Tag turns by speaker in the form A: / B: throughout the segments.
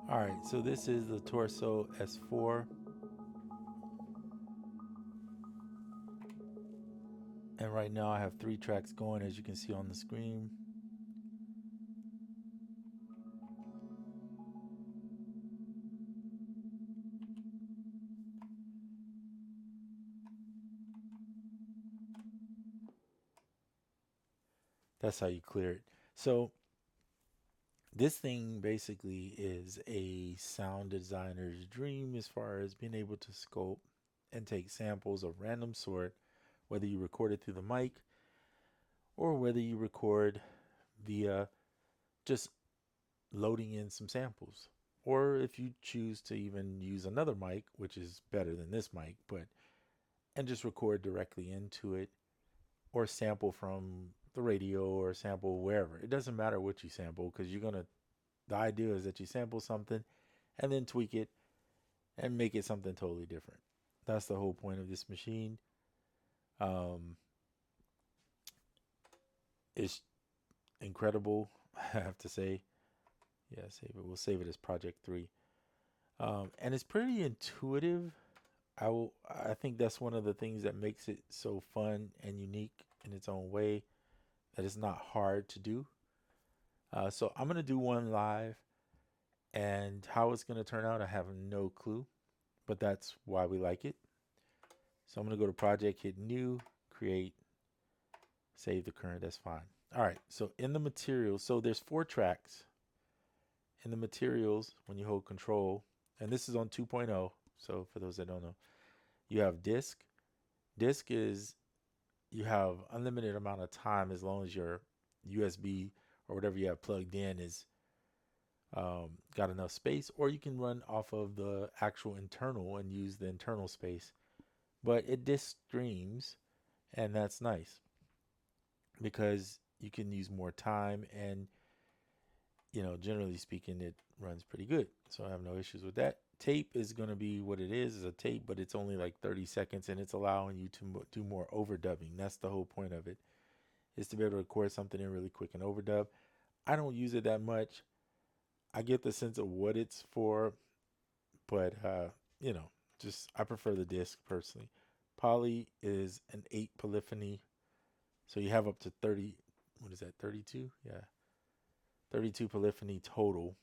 A: All right, so this is the Torso S4, and right now I have 3 tracks going, as you can see on the screen. That's how you clear it. So this thing basically is a sound designer's dream as far as being able to scope and take samples of random sort, whether you record it through the mic or whether you record via just loading in some samples. Or if you choose to even use another mic, which is better than this mic, but and just record directly into it or sample from the radio or sample wherever. It doesn't matter what you sample because you're going to, the idea is that you sample something and then tweak it and make it something totally different. That's the whole point of this machine. Um, it's incredible, I have to say. Yeah, save it. We'll save it as Project 3. And it's pretty intuitive. I think that's one of the things that makes it so fun and unique in its own way, that it's not hard to do. So I'm gonna do one live, and how it's gonna turn out, I have no clue, but that's why we like it. So I'm gonna go to Project, hit New, Create, save the current. That's fine. All right. So in the materials, so there's 4 tracks in the materials when you hold Control, and this is on 2.0. So for those that don't know, you have disk. Disk is, you have unlimited amount of time as long as your USB or whatever you have plugged in is got enough space, or you can run off of the actual internal and use the internal space. But it disk streams, and that's nice because you can use more time, and generally speaking, it runs pretty good. So I have no issues with that. Tape is going to be what it is a tape, but it's only like 30 seconds, and it's allowing you to do more overdubbing. That's the whole point of it, is to be able to record something in really quick and overdub. I don't use it that much. I get the sense of what it's for, but you know, just I prefer the disc personally. Poly is an 8 polyphony, so you have up to 30. What is that? 32? Yeah, 32 polyphony total.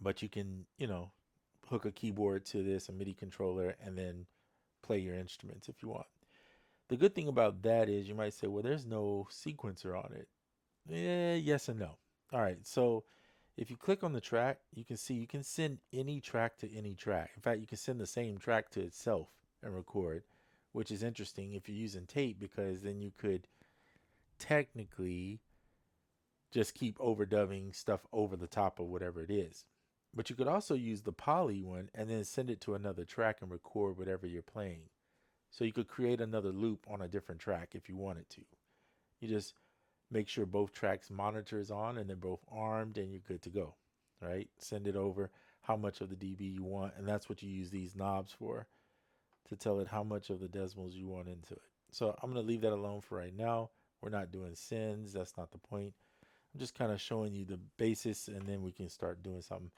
A: But you can, hook a keyboard to this, a MIDI controller, and then play your instruments if you want. The good thing about that is you might say, well, there's no sequencer on it. Yes and no. All right, so if you click on the track, you can see you can send any track to any track. In fact, you can send the same track to itself and record, which is interesting if you're using tape, because then you could technically just keep overdubbing stuff over the top of whatever it is. But you could also use the poly one and then send it to another track and record whatever you're playing. So you could create another loop on a different track if you wanted to. You just make sure both tracks monitor is on and they're both armed, and you're good to go. Right? Send it over how much of the dB you want, and that's what you use these knobs for, to tell it how much of the decimals you want into it. So I'm going to leave that alone for right now. We're not doing sends. That's not the point. I'm just kind of showing you the basis, and then we can start doing something.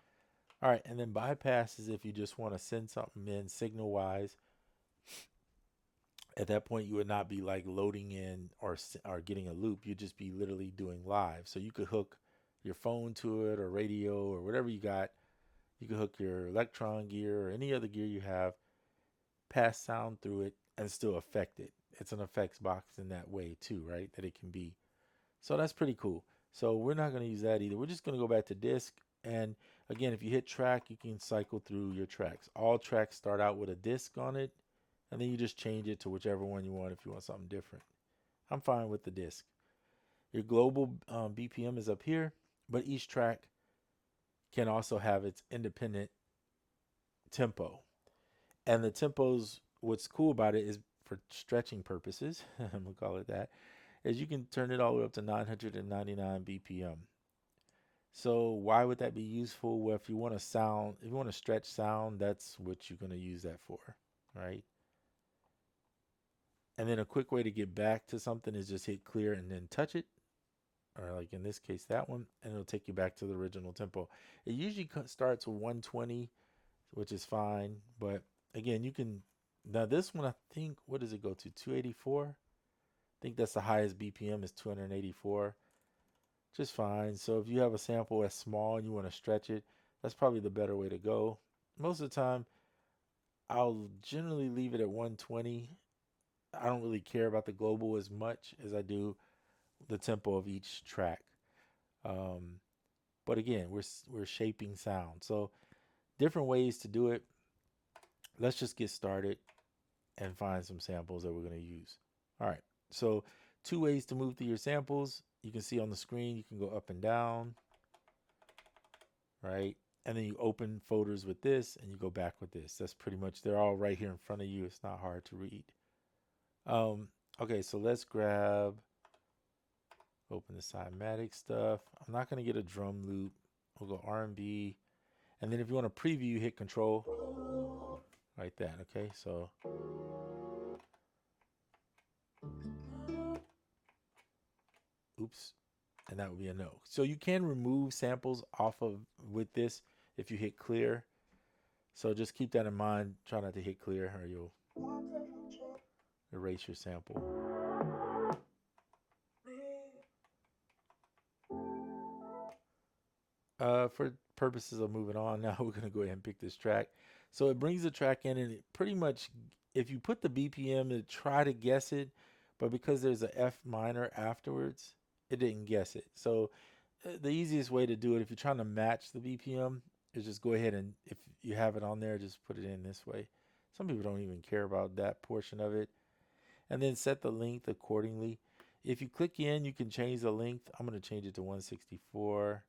A: All right, and then bypass is if you just want to send something in signal wise. At that point, you would not be like loading in or getting a loop. You'd just be literally doing live. So you could hook your phone to it or radio or whatever you got. You could hook your Electron gear or any other gear you have, pass sound through it, and still affect it. It's an effects box in that way too, right? That it can be. So that's pretty cool. So we're not going to use that either. We're just going to go back to disk. And again, if you hit track, you can cycle through your tracks. All tracks start out with a disc on it, and then you just change it to whichever one you want if you want something different. I'm fine with the disc. Your global BPM is up here, but each track can also have its independent tempo. And the tempos, what's cool about it is for stretching purposes, I'm going to call it that, is you can turn it all the way up to 999 BPM. So why would that be useful? Well, if you want to sound, if you want to stretch sound, that's what you're going to use that for, right? And then a quick way to get back to something is just hit clear and then touch it, or like in this case, that one, and it'll take you back to the original tempo. It usually starts with 120, which is fine. But again, you can, now this one, I think, what does it go to? 284? I think that's the highest BPM is 284, just fine. So if you have a sample that's small and you want to stretch it, that's probably the better way to go. Most of the time, I'll generally leave it at 120. I don't really care about the global as much as I do the tempo of each track. Um, but again, we're shaping sound, so different ways to do it. Let's just get started and find some samples that we're going to use. All right, so two ways to move through your samples. You can see on the screen, you can go up and down, right? And then you open folders with this and you go back with this. That's pretty much, they're all right here in front of you. It's not hard to read. Okay, so let's grab, open the Cymatic stuff. I'm not going to get a drum loop. We'll go R&B. And then if you want to preview, hit Control like that. Okay, so oops, and that would be a no. So you can remove samples off of with this if you hit clear. So just keep that in mind. Try not to hit clear or you'll erase your sample. For purposes of moving on, now we're going to go ahead and pick this track. So it brings the track in, and it pretty much, if you put the BPM, it try to guess it, but because there's a F minor afterwards, it didn't guess it. So the easiest way to do it, if you're trying to match the BPM, is just go ahead and if you have it on there, just put it in this way. Some people don't even care about that portion of it. And then set the length accordingly. If you click in, you can change the length. I'm going to change it to 164.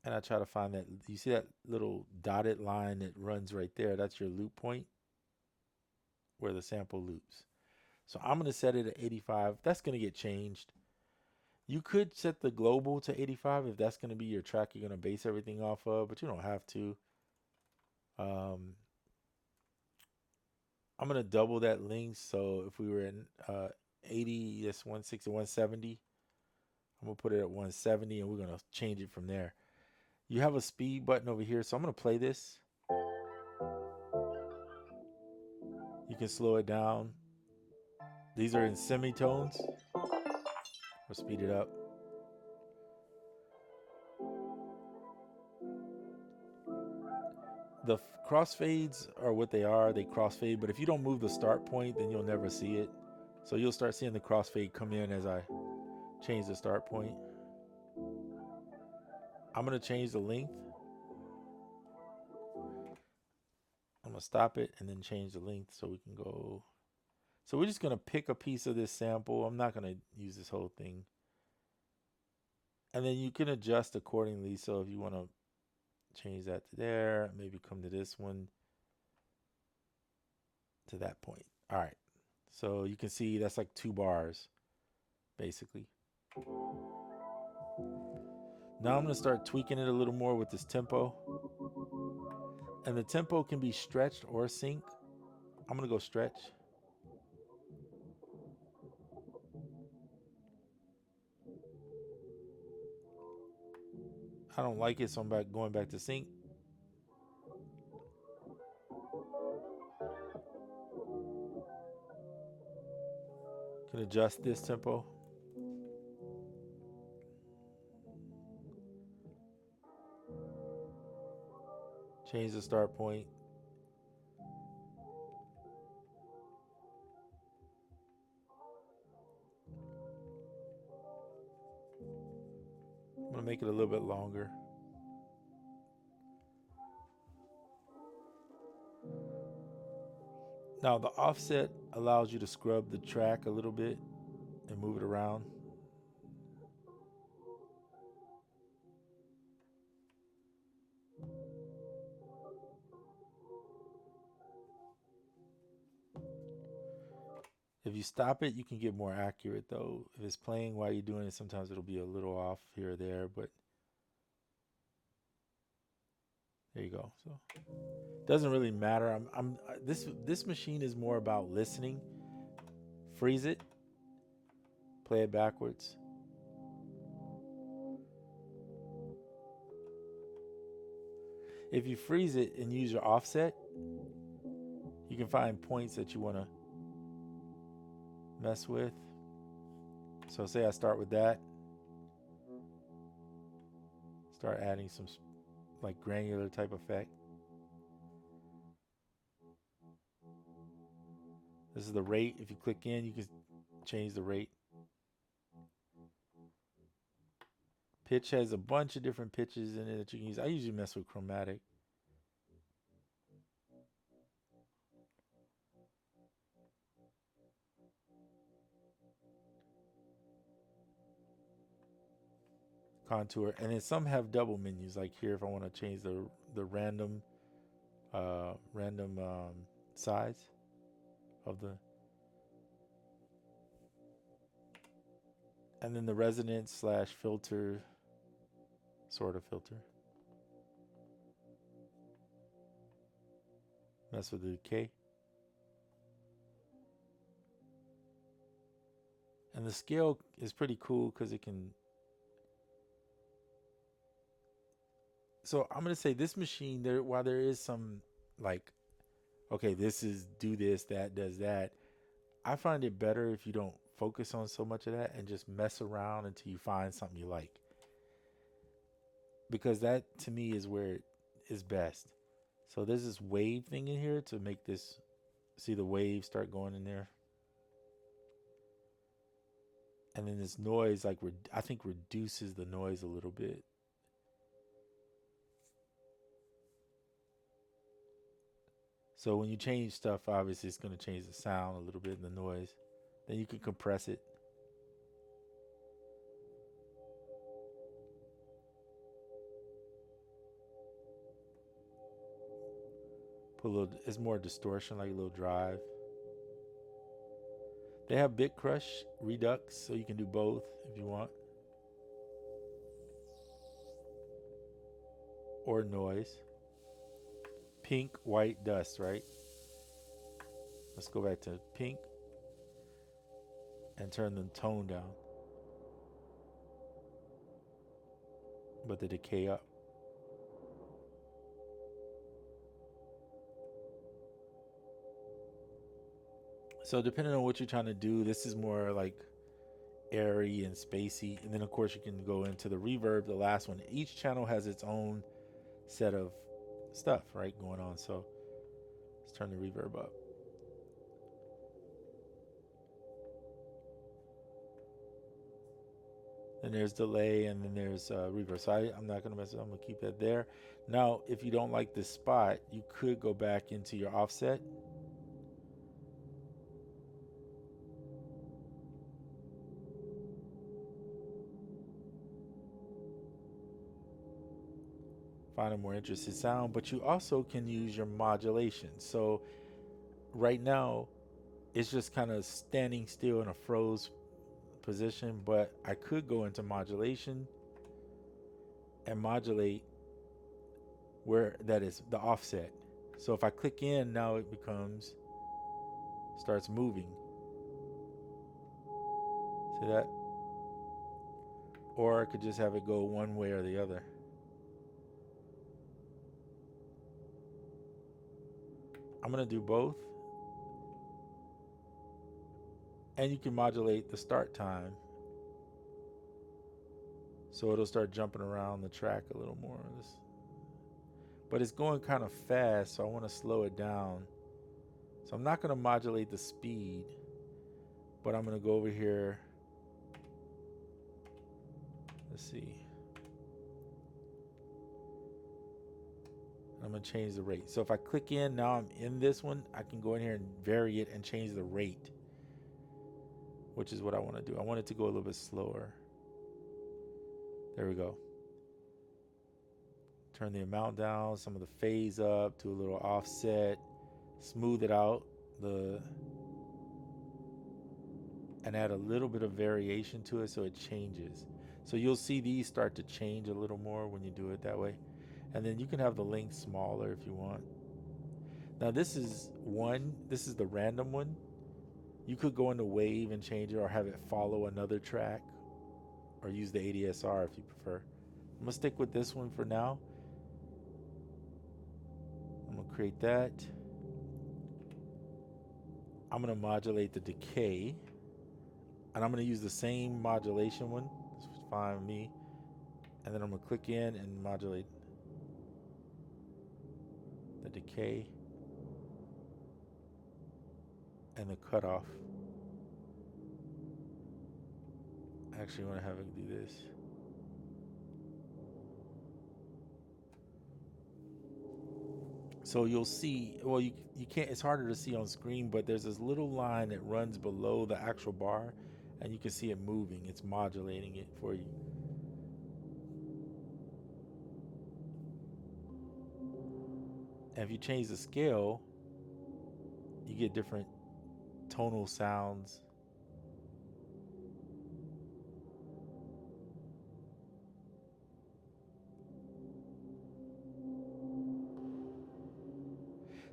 A: And I try to find that, you see that little dotted line that runs right there? That's your loop point where the sample loops. So I'm going to set it at 85. That's going to get changed. You could set the global to 85 if that's going to be your track you're going to base everything off of, but you don't have to. I'm going to double that length. So if we were in 80, that's 160, 170. I'm going to put it at 170 and we're going to change it from there. You have a speed button over here, so I'm going to play this. You can slow it down. These are in semitones. Or speed it up. The crossfades are what they are. They crossfade, but if you don't move the start point, then you'll never see it. So you'll start seeing the crossfade come in as I change the start point. I'm going to change the length. I'm going to stop it and then change the length so we can go. So we're just going to pick a piece of this sample. I'm not going to use this whole thing. And then you can adjust accordingly. So if you want to change that to there, maybe come to this one, to that point. All right. So you can see that's like 2 bars, basically. Now I'm going to start tweaking it a little more with this tempo. And the tempo can be stretched or synced. I'm going to go stretch. I don't like it, so I'm going back to sync. Can adjust this tempo. Change the start point. I'm going to make it a little bit longer. Now the offset allows you to scrub the track a little bit and move it around. If If you stop it, you can get more accurate though. If it's playing while you're doing it, sometimes it'll be a little off here or there, but there you go. So it doesn't really matter. This machine is more about listening. Freeze it, play it backwards. If you freeze it and use your offset, you can find points that you want to mess with. So say I start with that. Start adding some like granular type effect. This is the rate. If you click in, you can change the rate. Pitch has a bunch of different pitches in it that you can use. I usually mess with chromatic. Contour, and then some have double menus. Like here, if I want to change the random size of the, and then the resonance slash filter, sort of filter. Mess with the decay. And the scale is pretty cool because it can. So I'm gonna say this machine there, while there is some like, okay, this is do this, that does that. I find it better if you don't focus on so much of that and just mess around until you find something you like. Because that to me is where it is best. So there's this wave thing in here to make this, see the wave start going in there. And then this noise, like I think reduces the noise a little bit. So when you change stuff, obviously it's going to change the sound a little bit and the noise. Then you can compress it. Put a little, it's more distortion, like a little drive. They have Bit Crush, Redux, so you can do both if you want. Or noise. Pink, white, dust, right? Let's go back to pink and turn the tone down, but the decay up. So depending on what you're trying to do, this is more like airy and spacey. And then of course you can go into the reverb, the last one. Each channel has its own set of stuff, right, going on. So let's turn the reverb up. Then there's delay, and then there's reverb. So I'm not going to mess with it. I'm going to keep that there. Now, if you don't like this spot, you could go back into your offset. Find a more interesting sound, but you also can use your modulation. So right now, it's just kind of standing still in a froze position, but I could go into modulation and modulate where that is the offset. So if I click in, now it starts moving. See that? Or I could just have it go one way or the other. I'm going to do both. And you can modulate the start time. So it'll start jumping around the track a little more. But it's going kind of fast, so I want to slow it down. So I'm not going to modulate the speed, but I'm going to go over here. Let's see. I'm going to change the rate. So if I click in, now I'm in this one, I can go in here and vary it and change the rate, which is what I want to do. I want it to go a little bit slower. There we go. Turn the amount down, some of the phase up, do a little offset, smooth it out. and add a little bit of variation to it so it changes. So you'll see these start to change a little more when you do it that way. And then you can have the length smaller if you want. Now this is the random one. You could go into wave and change it or have it follow another track or use the ADSR if you prefer. I'm gonna stick with this one for now. I'm gonna create that. I'm gonna modulate the decay, and I'm gonna use the same modulation one. This is fine with me. And then I'm gonna click in and modulate the decay and the cutoff. I actually want to have it do this. So you'll see, well, you can't, it's harder to see on screen, but there's this little line that runs below the actual bar, and you can see it moving. It's modulating it for you. And if you change the scale, you get different tonal sounds.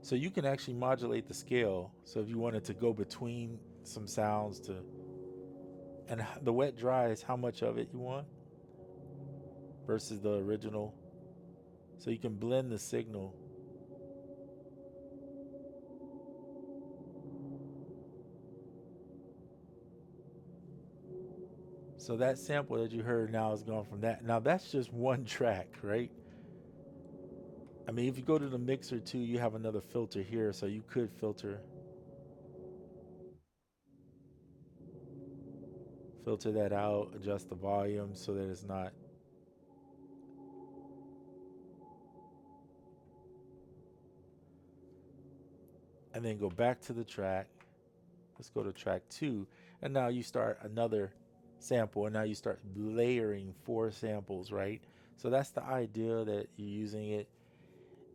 A: So you can actually modulate the scale. So if you wanted to go between some sounds to, and the wet dry is how much of it you want versus the original. So you can blend the signal. So that sample that you heard now is gone from that. Now that's just one track, right? I mean, if you go to the mixer too, you have another filter here, so you could filter that out, adjust the volume so that it's not. And then go back to the track. Let's go to track 2, and now you start another sample, and now you start layering 4 samples, right? So that's the idea that you're using it.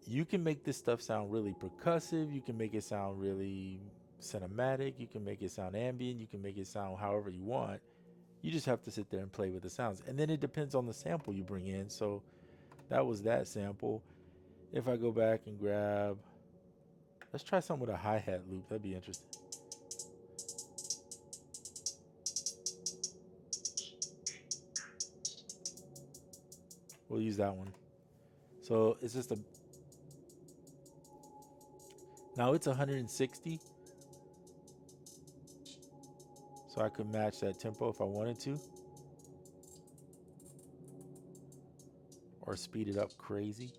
A: You can make this stuff sound really percussive. You can make it sound really cinematic. You can make it sound ambient. You can make it sound however you want. You just have to sit there and play with the sounds. And then it depends on the sample you bring in. So that was that sample. If I go back and grab, let's try something with a hi-hat loop. That'd be interesting. We'll use that one. So it's just a, now it's 160. So I could match that tempo if I wanted to. Or speed it up crazy.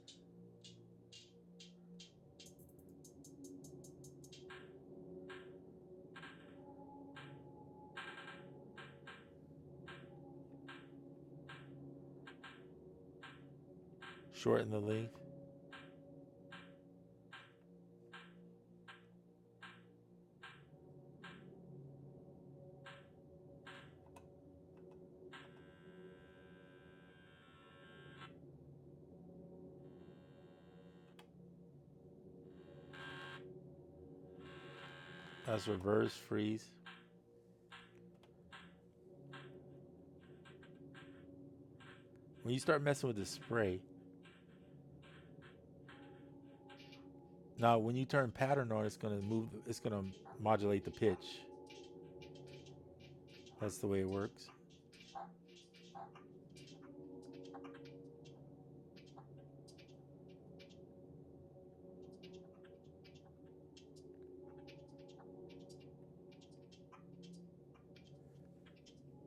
A: Shorten the length. That's reverse freeze. When you start messing with the spray, now when you turn pattern on, it's gonna move. It's gonna modulate the pitch. That's the way it works.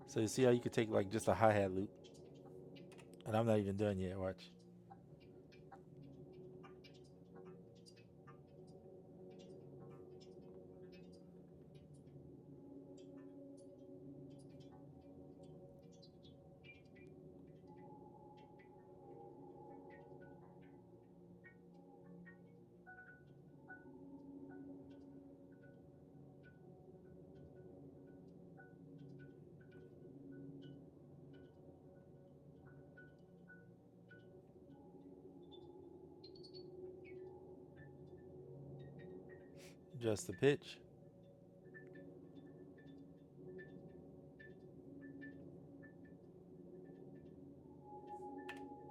A: So you see how you could take like just a hi-hat loop, and I'm not even done yet. Watch. Just the pitch.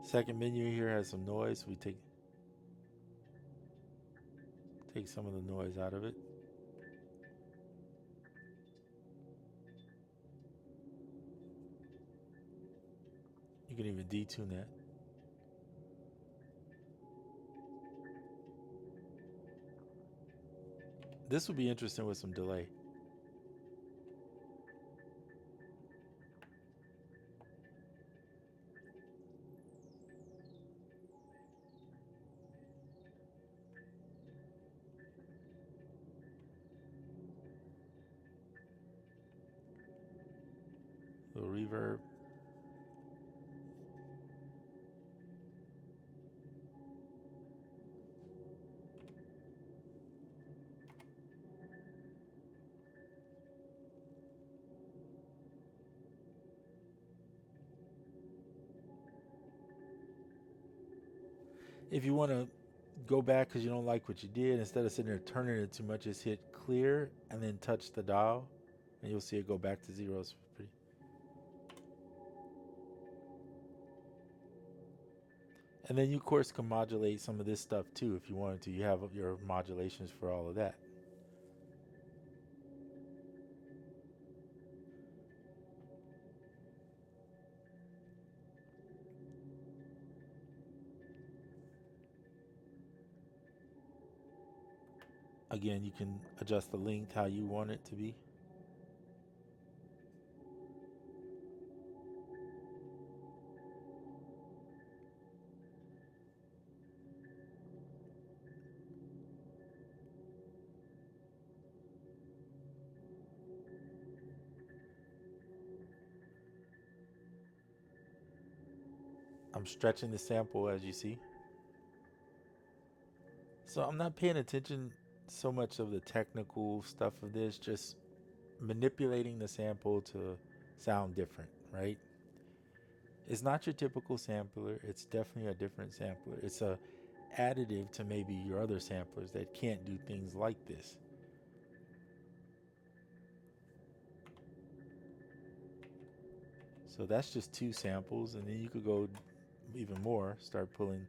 A: Second menu here has some noise. We take some of the noise out of it. You can even detune that. This would be interesting with some delay. A little reverb. If you want to go back because you don't like what you did, instead of sitting there turning it too much, just hit clear and then touch the dial, and you'll see it go back to zero. It's pretty. And then you, of course, can modulate some of this stuff too if you wanted to. You have your modulations for all of that. Again, you can adjust the length how you want it to be. I'm stretching the sample as you see. So I'm not paying attention so much of the technical stuff of this, just manipulating the sample to sound different, right? It's not your typical sampler. It's definitely a different sampler. It's a additive to maybe your other samplers that can't do things like this. So that's just two samples, and then you could go even more, start pulling.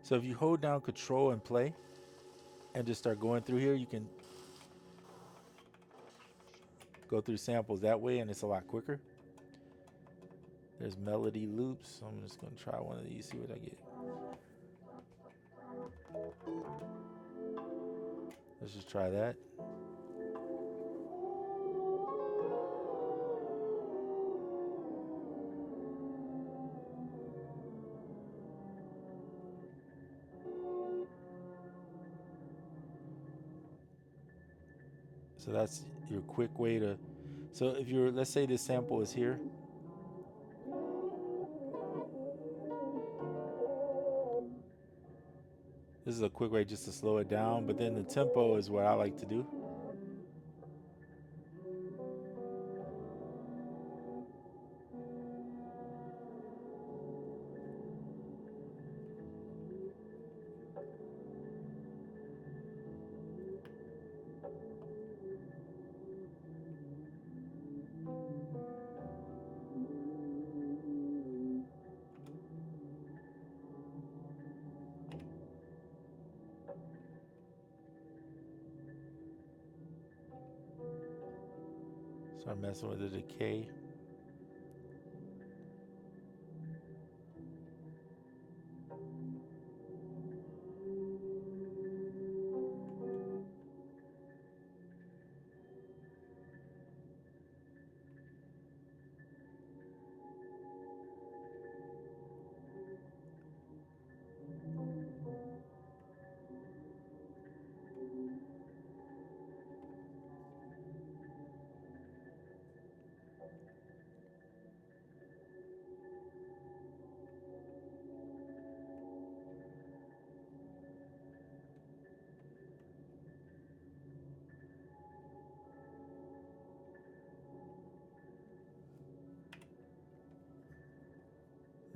A: So if you hold down control and play and just start going through here, you can go through samples that way, and it's a lot quicker. There's melody loops. So I'm just going to try one of these, see what I get. Let's just try that. So that's your quick way to. So if you're, let's say this sample is here. This is a quick way just to slow it down, but then the tempo is what I like to do. So I'm messing with the decay.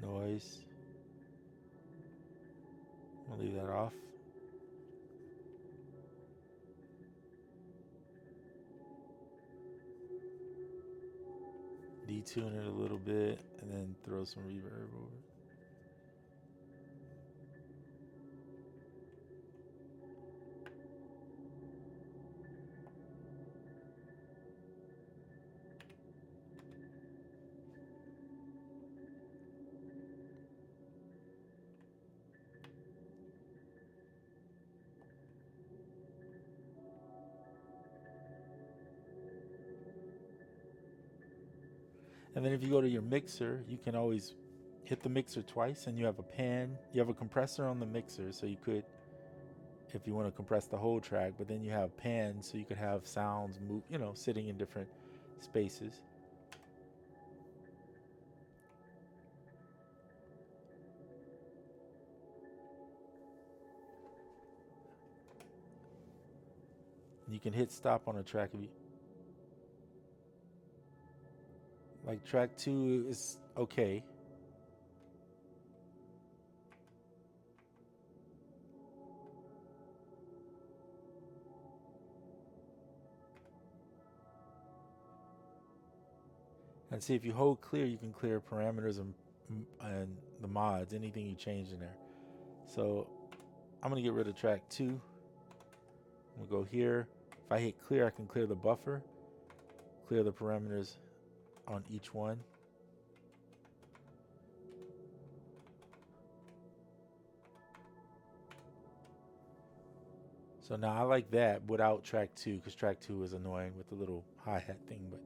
A: noise. I'll leave that off. Detune it a little bit and then throw some reverb over it. And then if you go to your mixer, you can always hit the mixer twice and you have a pan. You have a compressor on the mixer, so you could, if you want to compress the whole track, but then you have pans so you could have sounds move, sitting in different spaces. You can hit stop on a track if you like. Track 2 is okay. And see, if you hold clear, you can clear parameters and the mods, anything you change in there. So I'm gonna get rid of track 2. I'm gonna go here. If I hit clear, I can clear the buffer, clear the parameters on each one. So now I like that without track 2, because track 2 is annoying with the little hi-hat thing, but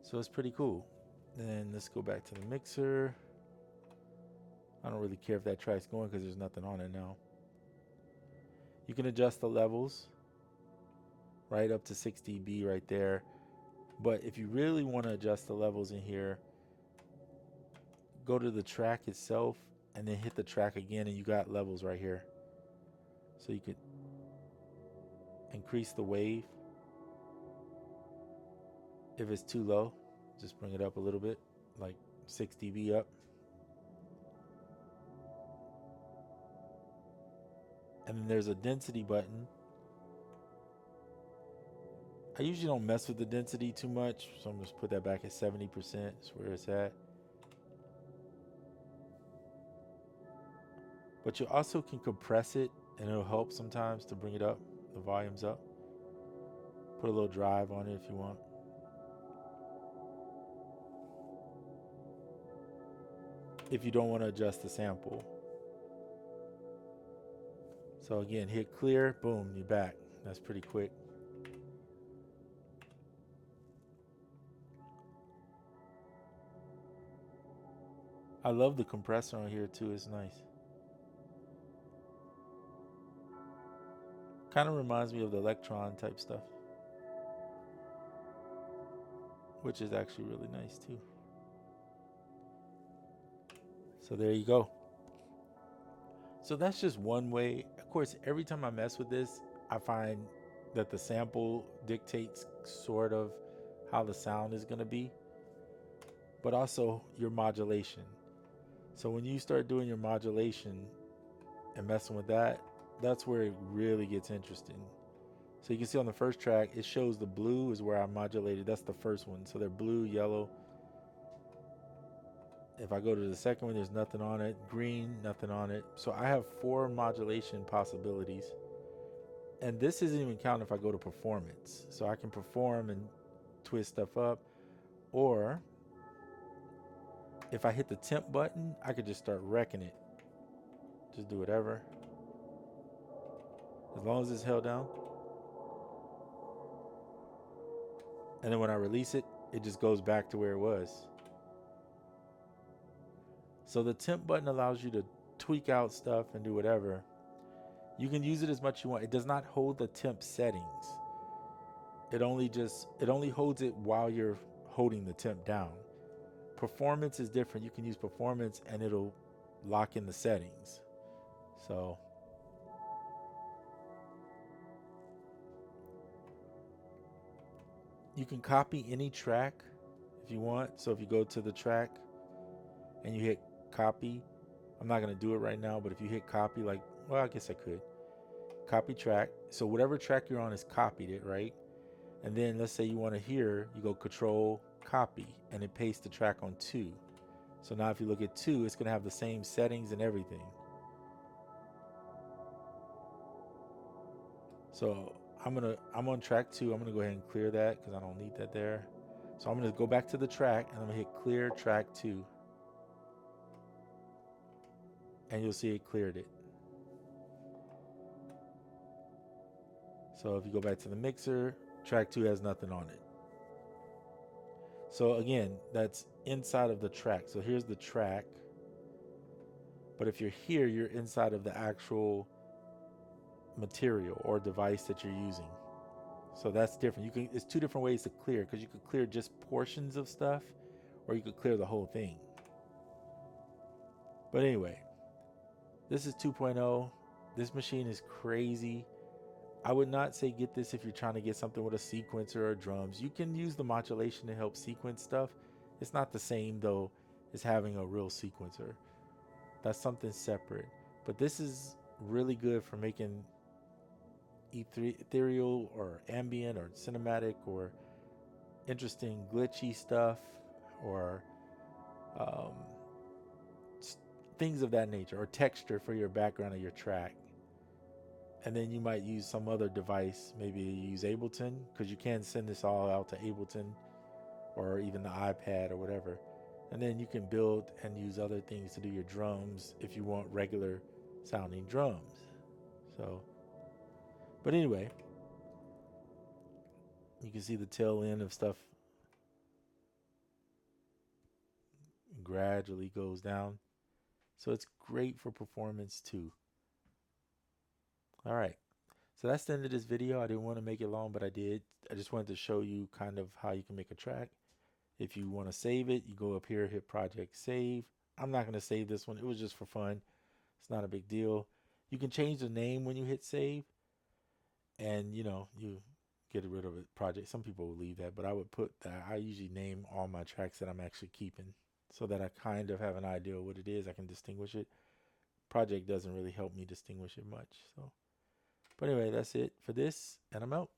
A: so it's pretty cool. Then let's go back to the mixer. I don't really care if that track's going because there's nothing on it now. You can adjust the levels right up to 6 dB right there. But if you really want to adjust the levels in here, go to the track itself and then hit the track again, and you got levels right here. So you could increase the wave. If it's too low, just bring it up a little bit, like 6 dB up. And then there's a density button. I usually don't mess with the density too much, so I'm just put that back at 70%. That's where it's at. But you also can compress it, and it'll help sometimes to bring it up, the volumes up. Put a little drive on it if you want. If you don't want to adjust the sample. So again, hit clear, boom, you're back. That's pretty quick. I love the compressor on here too, it's nice. Kind of reminds me of the Electron type stuff, which is actually really nice too. So there you go. So that's just one way. Of course, every time I mess with this, I find that the sample dictates sort of how the sound is going to be, but also your modulation. So when you start doing your modulation and messing with that, that's where it really gets interesting. So you can see on the first track, it shows the blue is where I modulated. That's the first one. So they're blue, yellow. If I go to the second one, there's nothing on it. Green, nothing on it. So I have 4 modulation possibilities. And this isn't even counting if I go to performance. So I can perform and twist stuff up. Or if I hit the temp button, I could just start wrecking it. Just do whatever. As long as it's held down. And then when I release it, it just goes back to where it was. So the temp button allows you to tweak out stuff and do whatever. You can use it as much as you want. It does not hold the temp settings. It only holds it while you're holding the temp down. Performance is different. You can use performance and it'll lock in the settings. So you can copy any track if you want. So if you go to the track and you hit copy, I'm not going to do it right now, but if you hit copy, like, well, I guess I could copy track. So whatever track you're on is copied it, right? And then let's say you want to hear, you go control copy and it pastes the track on 2. So now if you look at 2, it's going to have the same settings and everything. So I'm on track 2. I'm gonna go ahead and clear that because I don't need that there. So I'm gonna go back to the track and I'm gonna hit clear track 2, and you'll see it cleared it. So if you go back to the mixer, track 2 has nothing on it. So again, that's inside of the track. So here's the track, but if you're here, you're inside of the actual material or device that you're using. So that's different. You can, it's 2 different ways to clear, because you could clear just portions of stuff or you could clear the whole thing. But anyway, this is 2.0. This machine is crazy. I would not say get this if you're trying to get something with a sequencer or drums. You can use the modulation to help sequence stuff. It's not the same though as having a real sequencer. That's something separate. But this is really good for making ethereal or ambient or cinematic or interesting glitchy stuff, or um, things of that nature, or texture for your background of your track. And then you might use some other device. Maybe you use Ableton, because you can send this all out to Ableton or even the iPad or whatever. And then you can build and use other things to do your drums if you want regular sounding drums. So, but anyway, you can see the tail end of stuff gradually goes down. So it's great for performance too. All right. So that's the end of this video. I didn't want to make it long, but I did. I just wanted to show you kind of how you can make a track. If you want to save it, you go up here, hit project save. I'm not going to save this one. It was just for fun. It's not a big deal. You can change the name when you hit save, and you get rid of it. Project. Some people will leave that, but I would put that. I usually name all my tracks that I'm actually keeping, so that I kind of have an idea of what it is. I can distinguish it. Project doesn't really help me distinguish it much. So, but anyway, that's it for this, and I'm out.